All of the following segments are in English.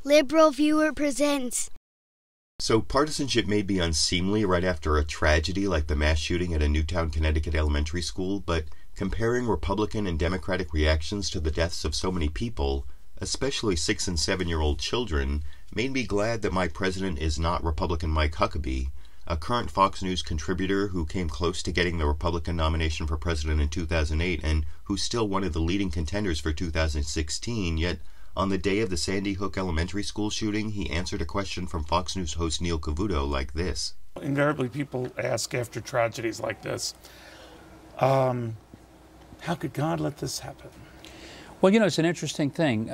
LiberalViewer presents. So partisanship may be unseemly right after a tragedy like the mass shooting at a Newtown, Connecticut elementary school, but comparing Republican and Democratic reactions to the deaths of so many people, especially 6- and 7-year-old children, made me glad that my president is not Republican Mike Huckabee, a current Fox News contributor who came close to getting the Republican nomination for president in 2008 and who's still one of the leading contenders for 2016, yet on the day of the Sandy Hook Elementary School shooting, he answered a question from Fox News host Neil Cavuto like this. Invariably, people ask after tragedies like this, how could God let this happen? Well, you know, it's an interesting thing.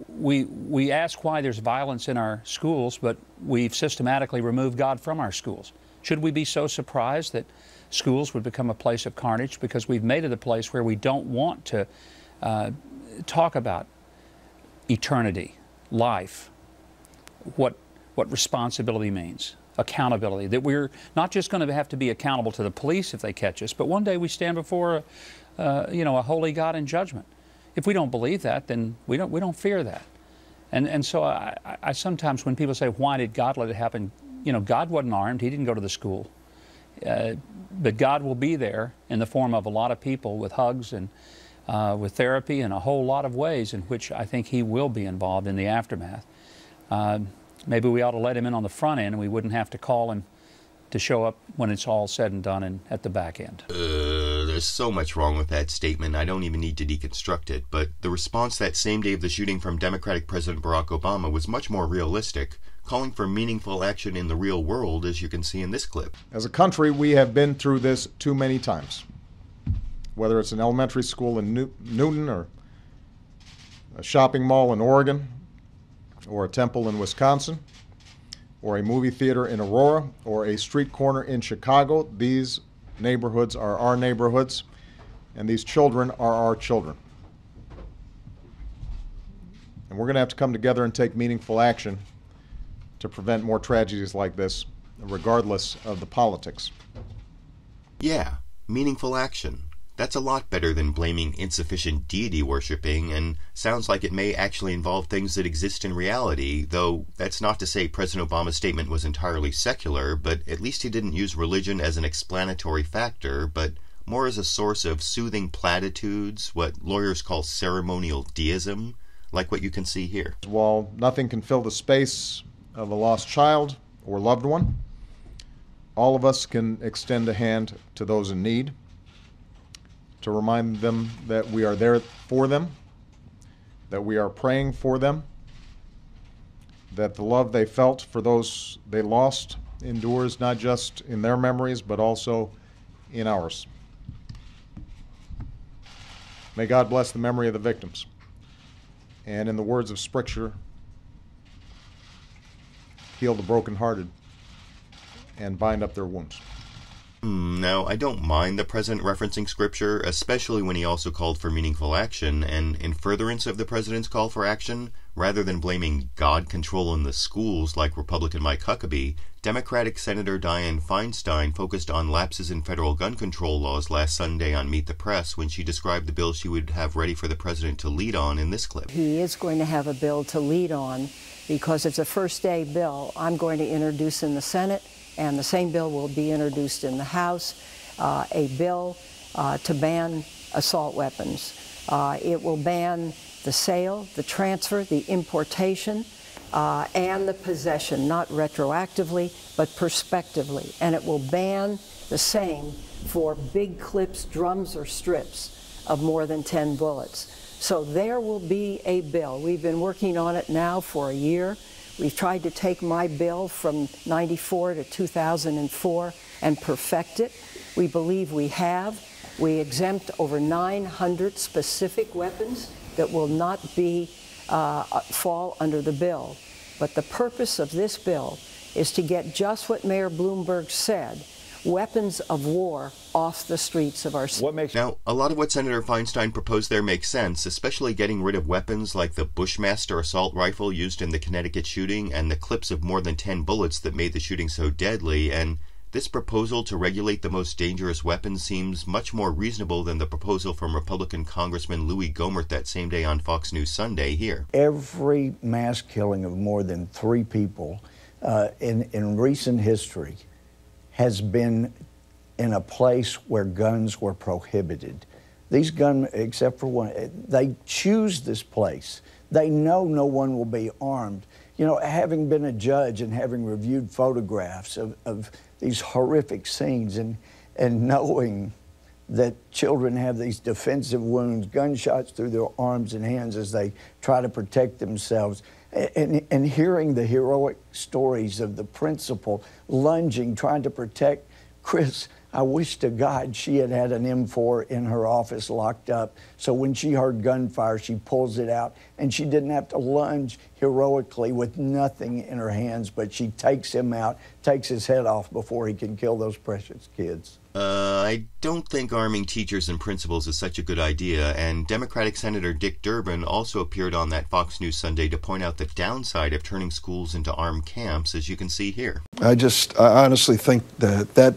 We ask why there's violence in our schools, but we've systematically removed God from our schools. Should we be so surprised that schools would become a place of carnage because we've made it a place where we don't want to talk about eternity, life, what responsibility means, accountability, that we're not just going to have to be accountable to the police if they catch us, but one day we stand before a holy God in judgment. If we don't believe that, then we don't fear that. And so I sometimes, when people say, why did God let it happen? You know, God wasn't armed. He didn't go to the school. But God will be there in the form of a lot of people with hugs and with therapy and a whole lot of ways in which I think He will be involved in the aftermath. Maybe we ought to let Him in on the front end and we wouldn't have to call Him to show up when it's all said and done and at the back end. There's so much wrong with that statement, I don't even need to deconstruct it, but the response that same day of the shooting from Democratic President Barack Obama was much more realistic, calling for meaningful action in the real world, as you can see in this clip. As a country, we have been through this too many times. Whether it's an elementary school in Newton or a shopping mall in Oregon or a temple in Wisconsin or a movie theater in Aurora or a street corner in Chicago, these neighborhoods are our neighborhoods and these children are our children. And we're going to have to come together and take meaningful action to prevent more tragedies like this, regardless of the politics. Yeah, meaningful action. That's a lot better than blaming insufficient deity worshipping, and sounds like it may actually involve things that exist in reality, though that's not to say President Obama's statement was entirely secular, but at least he didn't use religion as an explanatory factor, but more as a source of soothing platitudes, what lawyers call ceremonial deism, like what you can see here. While nothing can fill the space of a lost child or loved one, all of us can extend a hand to those in need, to remind them that we are there for them, that we are praying for them, that the love they felt for those they lost endures not just in their memories, but also in ours. May God bless the memory of the victims. And in the words of Scripture, heal the brokenhearted and bind up their wounds. Now, I don't mind the president referencing scripture, especially when he also called for meaningful action, and in furtherance of the president's call for action, rather than blaming God control in the schools like Republican Mike Huckabee, Democratic Senator Dianne Feinstein focused on lapses in federal gun control laws last Sunday on Meet the Press when she described the bill she would have ready for the president to lead on in this clip. He is going to have a bill to lead on because it's a first-day bill I'm going to introduce in the Senate, and the same bill will be introduced in the House, a bill to ban assault weapons. It will ban the sale, the transfer, the importation, and the possession, not retroactively, but prospectively. And it will ban the same for big clips, drums, or strips of more than 10 bullets. So there will be a bill. We've been working on it now for a year. We've tried to take my bill from '94 to 2004 and perfect it. We believe we have. We exempt over 900 specific weapons that will not be fall under the bill. But the purpose of this bill is to get just what Mayor Bloomberg said, weapons of war off the streets of our city. Now, a lot of what Senator Feinstein proposed there makes sense, especially getting rid of weapons like the Bushmaster assault rifle used in the Connecticut shooting and the clips of more than 10 bullets that made the shooting so deadly, and this proposal to regulate the most dangerous weapons seems much more reasonable than the proposal from Republican Congressman Louis Gohmert that same day on Fox News Sunday here. Every mass killing of more than 3 people in recent history has been in a place where guns were prohibited. These gunmen, except for one, they choose this place. They know no one will be armed. You know, having been a judge and having reviewed photographs of these horrific scenes and knowing that children have these defensive wounds, gunshots through their arms and hands as they try to protect themselves, and hearing the heroic stories of the principal lunging, trying to protect Chris. I wish to God she had had an M4 in her office locked up, so when she heard gunfire, she pulls it out, and she didn't have to lunge heroically with nothing in her hands, but she takes him out, takes his head off before he can kill those precious kids. I don't think arming teachers and principals is such a good idea, and Democratic Senator Dick Durbin also appeared on that Fox News Sunday to point out the downside of turning schools into armed camps, as you can see here. I honestly think that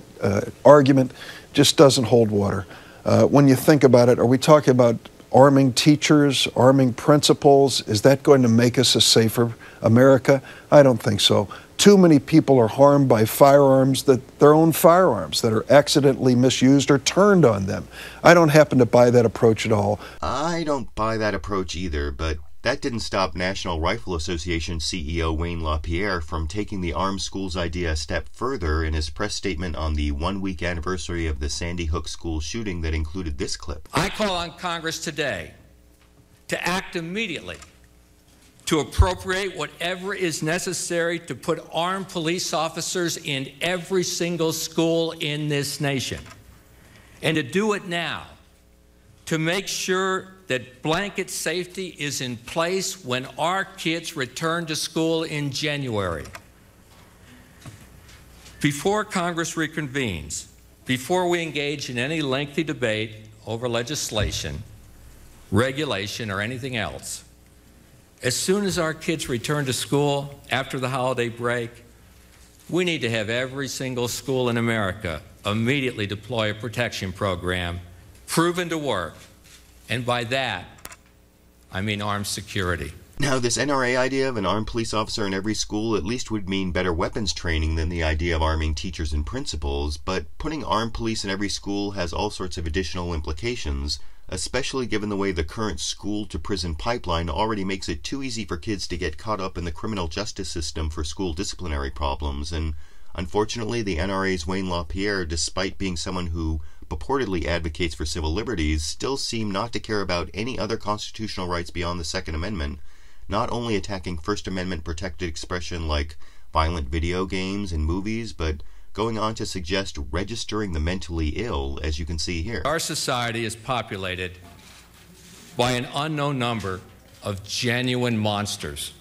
argument just doesn't hold water. When you think about it, are we talking about arming teachers, arming principals? Is that going to make us a safer America? I don't think so. Too many people are harmed by firearms, their own firearms, that are accidentally misused or turned on them. I don't happen to buy that approach at all. I don't buy that approach either, but that didn't stop National Rifle Association CEO Wayne LaPierre from taking the armed schools idea a step further in his press statement on the 1-week anniversary of the Sandy Hook school shooting that included this clip. I call on Congress today to act immediately to appropriate whatever is necessary to put armed police officers in every single school in this nation, and to do it now, to make sure that blanket safety is in place when our kids return to school in January. Before Congress reconvenes, before we engage in any lengthy debate over legislation, regulation, or anything else, as soon as our kids return to school after the holiday break, we need to have every single school in America immediately deploy a protection program proven to work. And by that, I mean armed security. Now, this NRA idea of an armed police officer in every school at least would mean better weapons training than the idea of arming teachers and principals, but putting armed police in every school has all sorts of additional implications, especially given the way the current school-to-prison pipeline already makes it too easy for kids to get caught up in the criminal justice system for school disciplinary problems. And unfortunately, the NRA's Wayne LaPierre, despite being someone who purportedly advocates for civil liberties, still seem not to care about any other constitutional rights beyond the Second Amendment, not only attacking First Amendment protected expression like violent video games and movies, but going on to suggest registering the mentally ill, as you can see here. Our society is populated by an unknown number of genuine monsters.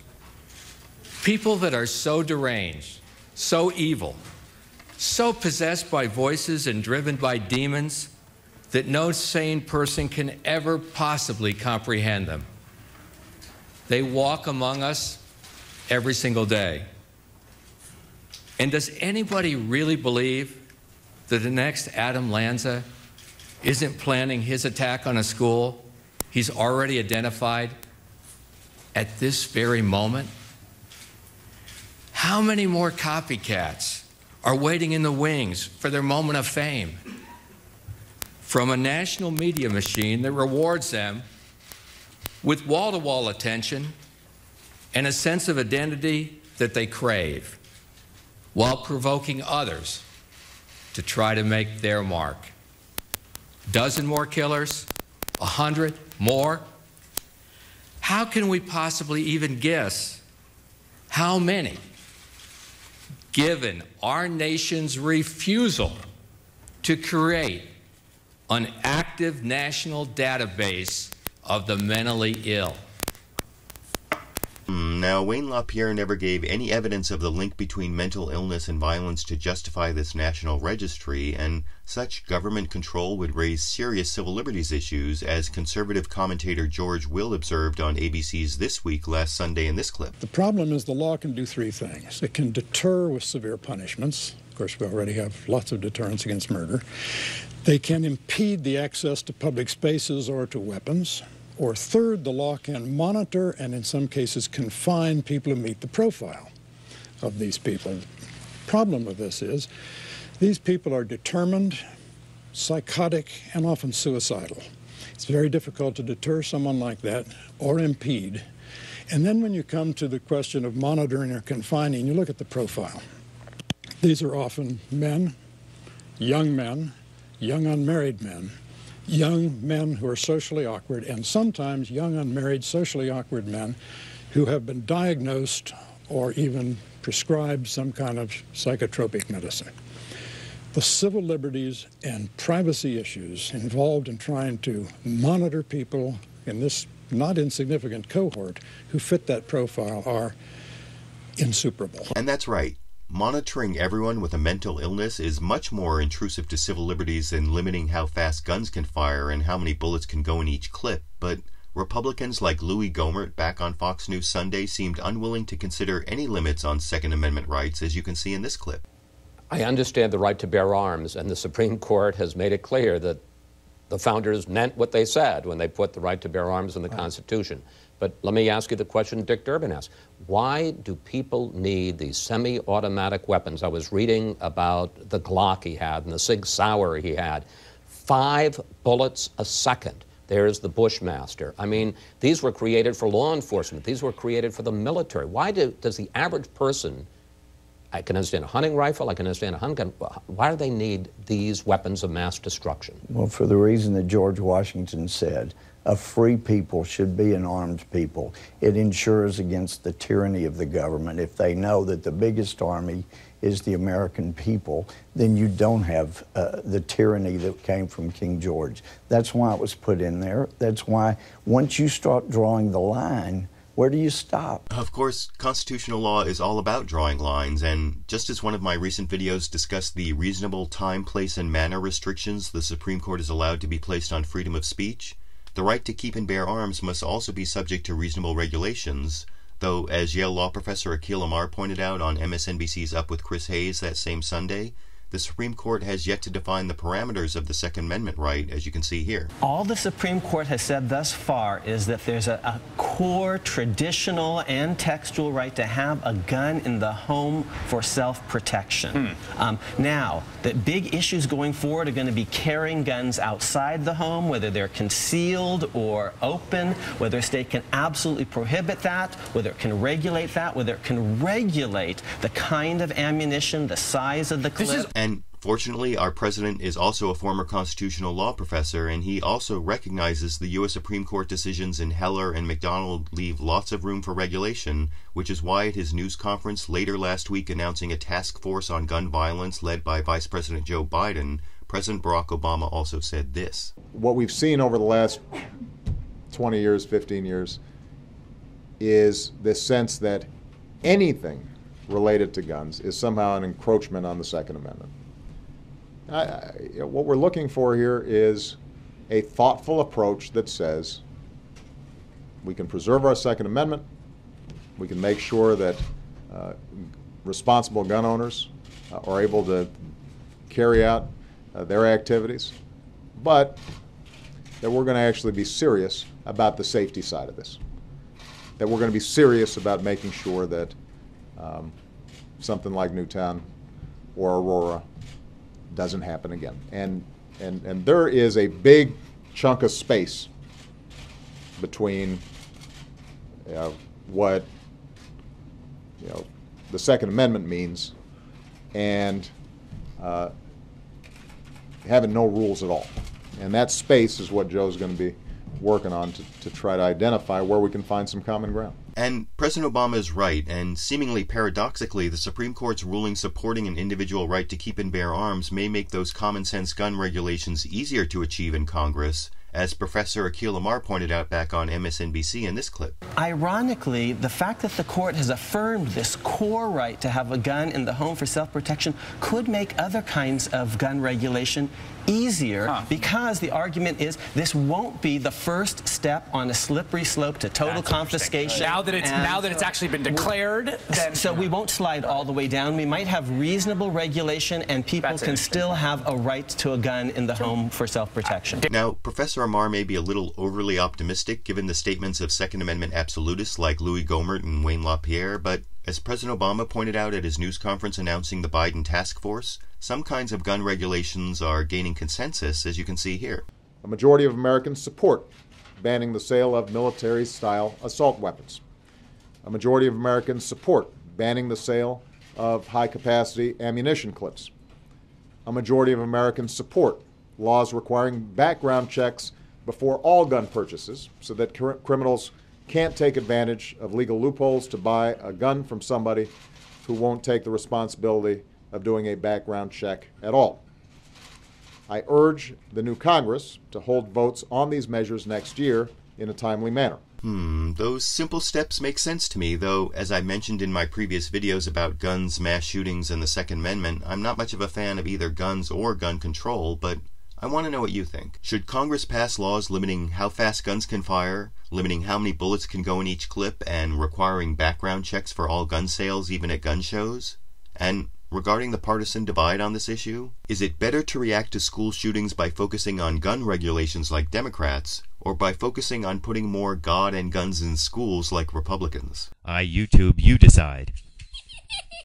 People that are so deranged, so evil, so possessed by voices and driven by demons that no sane person can ever possibly comprehend them. They walk among us every single day. And does anybody really believe that the next Adam Lanza isn't planning his attack on a school he's already identified at this very moment? How many more copycats are waiting in the wings for their moment of fame from a national media machine that rewards them with wall-to-wall attention and a sense of identity that they crave, while provoking others to try to make their mark? Dozen more killers? 100 more? How can we possibly even guess how many, given our nation's refusal to create an active national database of the mentally ill? Now, Wayne LaPierre never gave any evidence of the link between mental illness and violence to justify this national registry, and such government control would raise serious civil liberties issues, as conservative commentator George Will observed on ABC's This Week last Sunday in this clip. The problem is the law can do 3 things. It can deter with severe punishments. Of course, we already have lots of deterrence against murder. They can impede the access to public spaces or to weapons. Or third, the law can monitor and in some cases confine people who meet the profile of these people. The problem with this is these people are determined, psychotic, and often suicidal. It's very difficult to deter someone like that or impede. And then when you come to the question of monitoring or confining, you look at the profile. These are often men, young unmarried men, young men who are socially awkward, and sometimes young unmarried socially awkward men who have been diagnosed or even prescribed some kind of psychotropic medicine. The civil liberties and privacy issues involved in trying to monitor people in this not insignificant cohort who fit that profile are insuperable. And that's right. Monitoring everyone with a mental illness is much more intrusive to civil liberties than limiting how fast guns can fire and how many bullets can go in each clip. But Republicans like Louis Gohmert back on Fox News Sunday seemed unwilling to consider any limits on Second Amendment rights, as you can see in this clip. I understand the right to bear arms, and the Supreme Court has made it clear that the founders meant what they said when they put the right to bear arms in the Constitution. But let me ask you the question Dick Durbin asked. Why do people need these semi-automatic weapons? I was reading about the Glock he had and the Sig Sauer he had. 5 bullets a second. There's the Bushmaster. I mean, these were created for law enforcement. These were created for the military. Why does the average person, I can understand a hunting rifle, I can understand a handgun, why do they need these weapons of mass destruction? Well, for the reason that George Washington said, a free people should be an armed people. It ensures against the tyranny of the government. If they know that the biggest army is the American people, then you don't have the tyranny that came from King George. That's why it was put in there. That's why once you start drawing the line, where do you stop? Of course, constitutional law is all about drawing lines, and just as one of my recent videos discussed the reasonable time, place, and manner restrictions the Supreme Court is allowed to be placed on freedom of speech, the right to keep and bear arms must also be subject to reasonable regulations, though, as Yale law professor Akhil Amar pointed out on MSNBC's Up with Chris Hayes that same Sunday, the Supreme Court has yet to define the parameters of the Second Amendment right, as you can see here. All the Supreme Court has said thus far is that there's a core traditional and textual right to have a gun in the home for self-protection. Now, the big issues going forward are going to be carrying guns outside the home, whether they're concealed or open, whether a state can absolutely prohibit that, whether it can regulate that, whether it can regulate the kind of ammunition, the size of the clip. And fortunately, our president is also a former constitutional law professor, and he also recognizes the U.S. Supreme Court decisions in Heller and McDonald leave lots of room for regulation, which is why at his news conference later last week announcing a task force on gun violence led by Vice President Joe Biden, President Barack Obama also said this. What we've seen over the last 20 years, 15 years, is this sense that anything related to guns is somehow an encroachment on the Second Amendment. What we're looking for here is a thoughtful approach that says we can preserve our Second Amendment, we can make sure that responsible gun owners are able to carry out their activities, but that we're going to actually be serious about the safety side of this, that we're going to be serious about making sure that something like Newtown or Aurora doesn't happen again. And there is a big chunk of space between what the Second Amendment means and having no rules at all. And that space is what Joe's going to be working on to try to identify where we can find some common ground. And President Obama is right, and seemingly paradoxically, the Supreme Court's ruling supporting an individual right to keep and bear arms may make those common-sense gun regulations easier to achieve in Congress, as Professor Akhil Amar pointed out back on MSNBC in this clip. Ironically, the fact that the court has affirmed this core right to have a gun in the home for self-protection could make other kinds of gun regulation easier because the argument is this won't be the first step on a slippery slope to total confiscation. Now that it's actually been declared, then so we won't slide all the way down. We might have reasonable regulation, and people can still have a right to a gun in the home for self-protection. Now, Professor Amar may be a little overly optimistic given the statements of Second Amendment absolutists like Louis Gohmert and Wayne LaPierre, but as President Obama pointed out at his news conference announcing the Biden task force, some kinds of gun regulations are gaining consensus, as you can see here. A majority of Americans support banning the sale of military-style assault weapons. A majority of Americans support banning the sale of high-capacity ammunition clips. A majority of Americans support laws requiring background checks before all gun purchases so that criminals can't take advantage of legal loopholes to buy a gun from somebody who won't take the responsibility of doing a background check at all. I urge the new Congress to hold votes on these measures next year in a timely manner. Those simple steps make sense to me, though, as I mentioned in my previous videos about guns, mass shootings, and the Second Amendment, I'm not much of a fan of either guns or gun control, but I want to know what you think. Should Congress pass laws limiting how fast guns can fire, limiting how many bullets can go in each clip, and requiring background checks for all gun sales, even at gun shows? And regarding the partisan divide on this issue, is it better to react to school shootings by focusing on gun regulations like Democrats, or by focusing on putting more God and guns in schools like Republicans? YouTube, you decide.